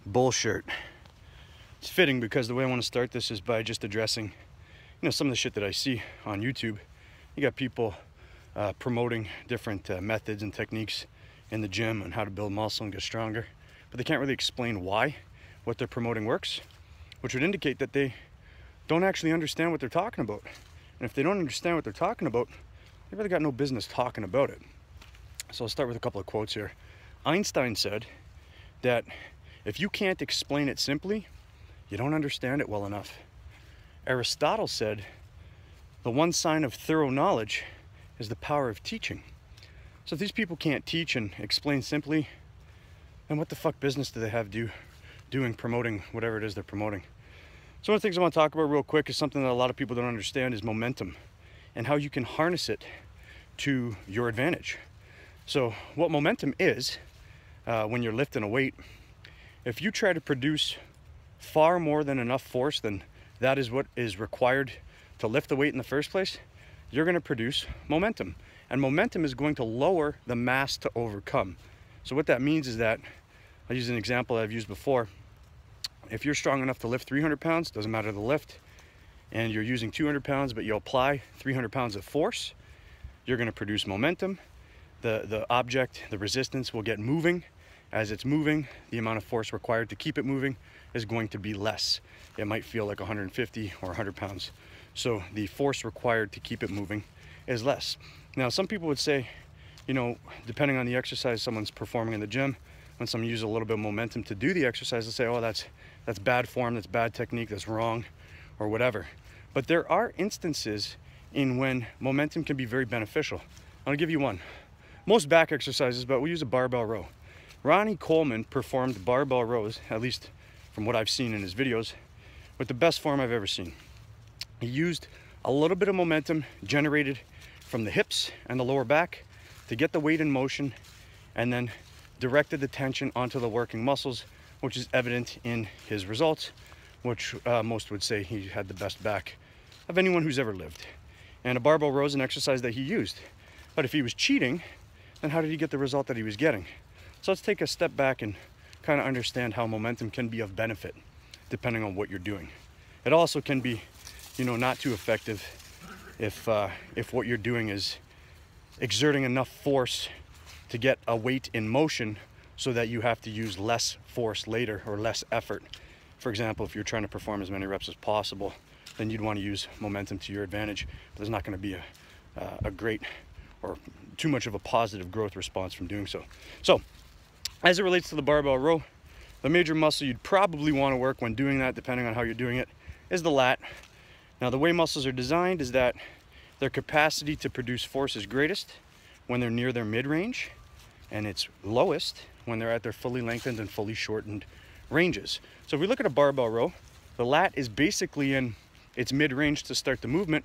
bullshit. It's fitting because the way I want to start this is by just addressing, some of the shit that I see on YouTube. You got people promoting different methods and techniques in the gym on how to build muscle and get stronger, but they can't really explain why what they're promoting works, which would indicate that they don't actually understand what they're talking about. And if they don't understand what they're talking about, they really got no business talking about it. So I'll start with a couple of quotes here. Einstein said that if you can't explain it simply, you don't understand it well enough. Aristotle said the one sign of thorough knowledge is the power of teaching. So if these people can't teach and explain simply, then what the fuck business do they have doing promoting whatever it is they're promoting? So one of the things I want to talk about real quick is something that a lot of people don't understand is momentum and how you can harness it to your advantage. So what momentum is, when you're lifting a weight, if you try to produce far more than enough force than that is what is required to lift the weight in the first place, you're going to produce momentum. And momentum is going to lower the mass to overcome. So what that means is that, I'll use an example I've used before. If you're strong enough to lift 300 pounds, doesn't matter the lift, and you're using 200 pounds, but you apply 300 pounds of force, you're going to produce momentum. The object, the resistance will get moving. As it's moving, the amount of force required to keep it moving is going to be less. It might feel like 150 or 100 pounds. So the force required to keep it moving is less. Now, some people would say, depending on the exercise someone's performing in the gym, when someone uses a little bit of momentum to do the exercise, they'll say, oh, that's bad form, that's bad technique, that's wrong, or whatever. But there are instances in when momentum can be very beneficial. I'll give you one. Most back exercises, but we use a barbell row. Ronnie Coleman performed barbell rows, at least from what I've seen in his videos, with the best form I've ever seen. He used a little bit of momentum generated from the hips and the lower back to get the weight in motion, and then directed the tension onto the working muscles, which is evident in his results, which most would say he had the best back of anyone who's ever lived. And a barbell row is an exercise that he used. But if he was cheating, then how did he get the result that he was getting? So let's take a step back and kind of understand how momentum can be of benefit depending on what you're doing. It also can be, not too effective if what you're doing is exerting enough force to get a weight in motion so that you have to use less force later or less effort. For example, if you're trying to perform as many reps as possible, then you'd want to use momentum to your advantage. But there's not going to be a great or too much of a positive growth response from doing so. So as it relates to the barbell row, the major muscle you'd probably want to work when doing that, depending on how you're doing it, is the lat. Now, the way muscles are designed is that their capacity to produce force is greatest when they're near their mid-range, and it's lowest when they're at their fully lengthened and fully shortened ranges. So if we look at a barbell row, the lat is basically in its mid-range to start the movement,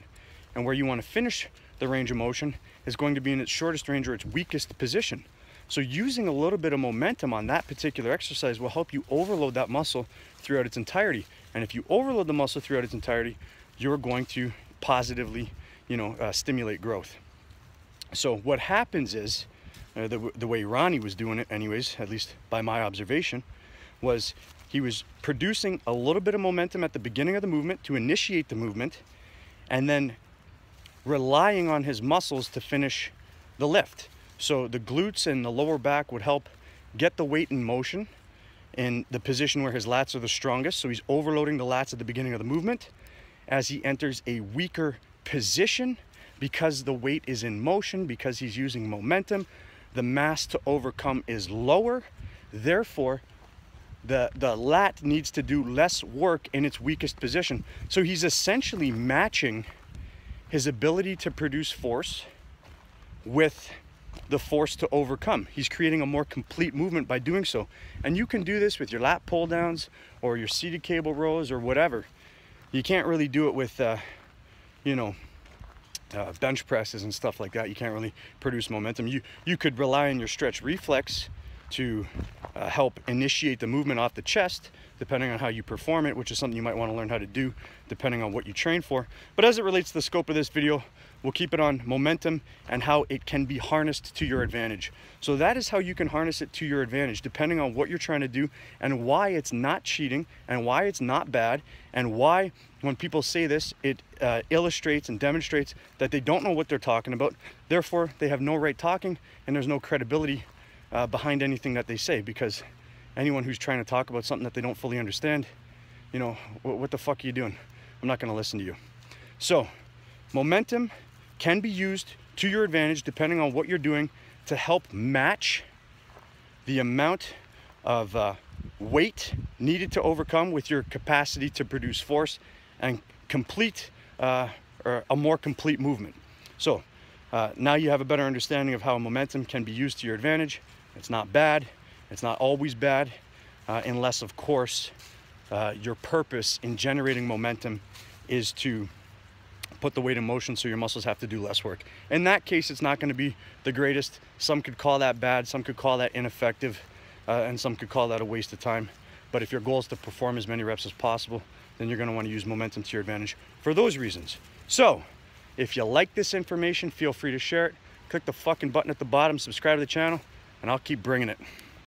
and where you want to finish the range of motion is going to be in its shortest range or its weakest position. So using a little bit of momentum on that particular exercise will help you overload that muscle throughout its entirety. And if you overload the muscle throughout its entirety, you're going to positively, stimulate growth. So what happens is, the way Ronnie was doing it anyways, at least by my observation, was he was producing a little bit of momentum at the beginning of the movement to initiate the movement, and then relying on his muscles to finish the lift. So the glutes and the lower back would help get the weight in motion in the position where his lats are the strongest. So he's overloading the lats at the beginning of the movement. As he enters a weaker position, because the weight is in motion, because he's using momentum, the mass to overcome is lower. Therefore, the lat needs to do less work in its weakest position. So he's essentially matching his ability to produce force with the force to overcome. He's creating a more complete movement by doing so. And you can do this with your lat pull downs or your seated cable rows or whatever. You can't really do it with, bench presses and stuff like that. You can't really produce momentum. You could rely on your stretch reflex to help initiate the movement off the chest, depending on how you perform it, which is something you might want to learn how to do depending on what you train for. But as it relates to the scope of this video, we'll keep it on momentum and how it can be harnessed to your advantage. So that is how you can harness it to your advantage, depending on what you're trying to do and why it's not cheating and why it's not bad, and why when people say this, it illustrates and demonstrates that they don't know what they're talking about. Therefore, they have no right talking, and there's no credibility behind anything that they say, because anyone who's trying to talk about something that they don't fully understand, you know, what the fuck are you doing? I'm not going to listen to you. So momentum can be used to your advantage depending on what you're doing to help match the amount of weight needed to overcome with your capacity to produce force and complete or a more complete movement. So now you have a better understanding of how momentum can be used to your advantage. It's not bad. It's not always bad, unless, of course, your purpose in generating momentum is to put the weight in motion so your muscles have to do less work. In that case, it's not going to be the greatest. Some could call that bad, some could call that ineffective, and some could call that a waste of time. But if your goal is to perform as many reps as possible, then you're going to want to use momentum to your advantage for those reasons. So if you like this information, feel free to share it. Click the fucking button at the bottom, subscribe to the channel, and I'll keep bringing it.